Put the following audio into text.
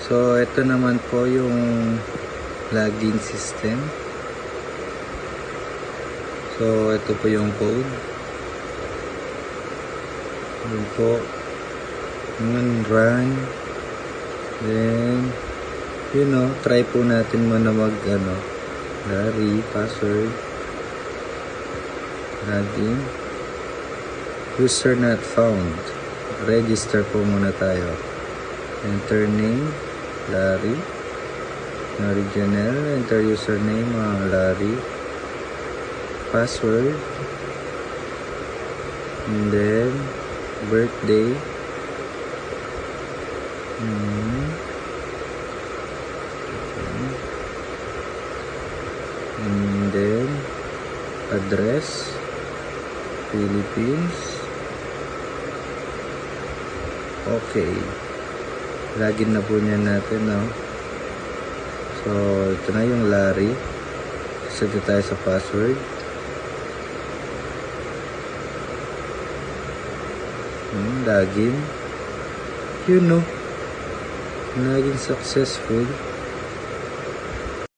So, ito naman po yung login system. So, ito po yung code. Yun po. Run. Then, try po natin muna Larry, password. Login. User not found. Register po muna tayo. Enter name, Larry. Original, enter username, Larry. Password. And then, birthday. And then, address, Philippines. Okay. Login na po niya natin, no? So, ito na yung Larry. Set tayo sa password. Login. Login successful.